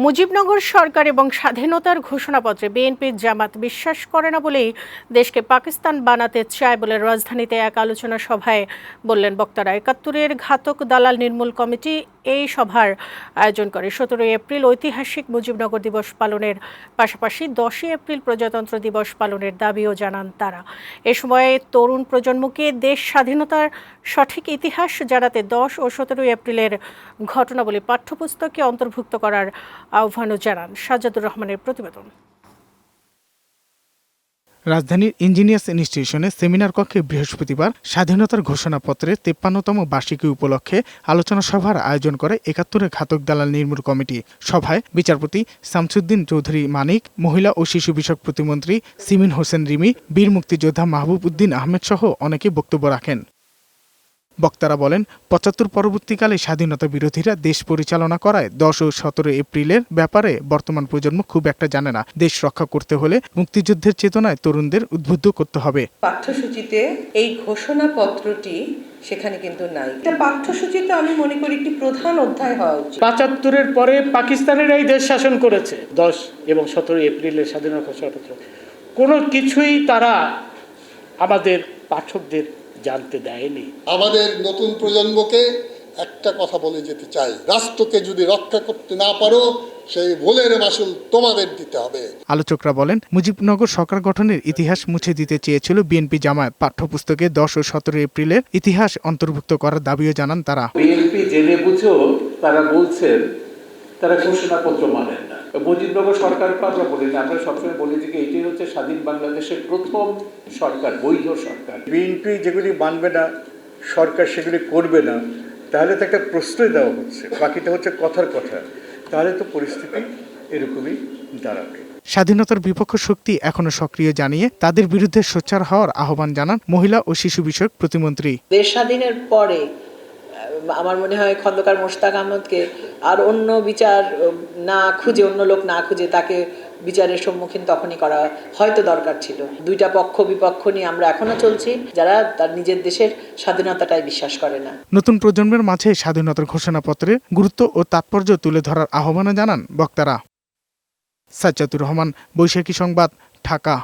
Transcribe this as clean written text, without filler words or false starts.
মুজিবনগর সরকার এবং স্বাধীনতার ঘোষণাপত্রে বিএনপির জামাত বিশ্বাস করে না বলেই দেশকে পাকিস্তান বানাতে চায় বলে রাজধানীতে এক আলোচনা সভায় বললেন বক্তারা। ৭১-এর ঘাতক দালাল নির্মূল কমিটি এই সভার আয়োজন করে। ১৭ এপ্রিল ঐতিহাসিক মুজিবনগর দিবস পালনের পাশাপাশি ১০ এপ্রিল প্রজাতন্ত্র দিবস পালনের দাবিও জানান তারা। এ সময় তরুণ প্রজন্মকে দেশ স্বাধীনতার সঠিক ইতিহাস জানাতে ১০ ও ১৭ এপ্রিলের ঘটনাবলী পাঠ্যপুস্তকে অন্তর্ভুক্ত করার আহ্বানও জানান। সাজ্জাদুর রহমানের প্রতিবেদন। রাজধানীর ইঞ্জিনিয়ার্স ইনস্টিটিউশনে সেমিনার কক্ষে বৃহস্পতিবার স্বাধীনতার ঘোষণাপত্রের ৫৩তম বার্ষিকী উপলক্ষে আলোচনা সভার আয়োজন করে ৭১-এর ঘাতক দালাল নির্মূল কমিটি। সভায় বিচারপতি শামসুদ্দিন চৌধুরী মানিক, মহিলা ও শিশু বিষয়ক প্রতিমন্ত্রী সিমিন হোসেন রিমি, বীর মুক্তিযোদ্ধা মাহবুব উদ্দিন আহমেদ সহ অনেকে বক্তব্য রাখেন। বক্তারা বলেন, ৭৫ পরবর্তীকালে স্বাধীনতা বিরোধীরা দেশ পরিচালনা করায় ১০ ও ১৭ এপ্রিলের ব্যাপারে বর্তমান প্রজন্ম খুব একটা জানে না। দেশ রক্ষা করতে হলে মুক্তিযুদ্ধের চেতনায় তরুণদের উদ্বুদ্ধ করতে হবে। পাঠ্যসূচিতে এই ঘোষণাপত্রটি সেখানে কিন্তু নাই। এটা পাঠ্যসূচিতে আমি মনে করি একটি প্রধান অধ্যায় হওয়া উচিত। ৭৫-এর পরে পাকিস্তানের এই দেশ শাসন করেছে। ১০ এবং ১৭ এপ্রিলের স্বাধীনতা ঘোষণাপত্র কোনো কিছুই তারা আমাদের পাঠকদের জানতে দেয়নি। আমাদের নতুন প্রজন্মকে একটা কথা বলে যেতে চাই, রাষ্ট্রকে যদি রক্ষা করতে না পারো সেই ভুলের মাসুল তোমাদের দিতে হবে। আলোচকরা বলেন, মুজিবনগর সরকার গঠনের ইতিহাস মুছে দিতে চেয়েছিল বিএনপি জামায়াত। পাঠ্যপুস্তকে ১০ ও ১৭ এপ্রিলের ইতিহাস অন্তর্ভুক্ত করার দাবিও জানান তারা। বিএনপি জেনে বুঝেও তারা বলছেন তারা ঘোষণাপত্র মানেন না। মুজিবনগর সরকারকে আমরা বলি না, আমরা সবসময় বলি যে এটি হচ্ছে স্বাধীন বাংলাদেশের প্রথম সরকার, বৈধ সরকার। বিএনপি যেগুলি মানবে না, সরকার সেগুলি করবে না, তাহলে তো একটা প্রশ্রয় দেওয়া হচ্ছে, বাকিটা হচ্ছে কথার কথা। তাহলে তো পরিস্থিতি এরকমই দাঁড়াবে। স্বাধীনতার বিপক্ষ শক্তি এখনো সক্রিয় জানিয়ে তাদের বিরুদ্ধে সোচ্চার হওয়ার আহ্বান জানান মহিলা ও শিশু বিষয়ক প্রতিমন্ত্রী। দেশ স্বাধীনের পরে আমার মনে হয় খন্দকার মোশতাক আহমদকে আর অন্য বিচার না খুঁজে, অন্য লোক না খুঁজে তাকে বিচারের সম্মুখীন তখনই করা হয়তো দরকার ছিল। দুইটা পক্ষ বিপক্ষ নিয়ে আমরা এখনো চলছি, যারা তার নিজের দেশের স্বাধীনতাটাই বিশ্বাস করে না। নতুন প্রজন্মের মাঝে স্বাধীনতার ঘোষণাপত্রের গুরুত্ব ও তাৎপর্য তুলে ধরার আহ্বান জানান বক্তারা। সাজ্জাদুর রহমান, বৈশাখী সংবাদ, ঢাকা।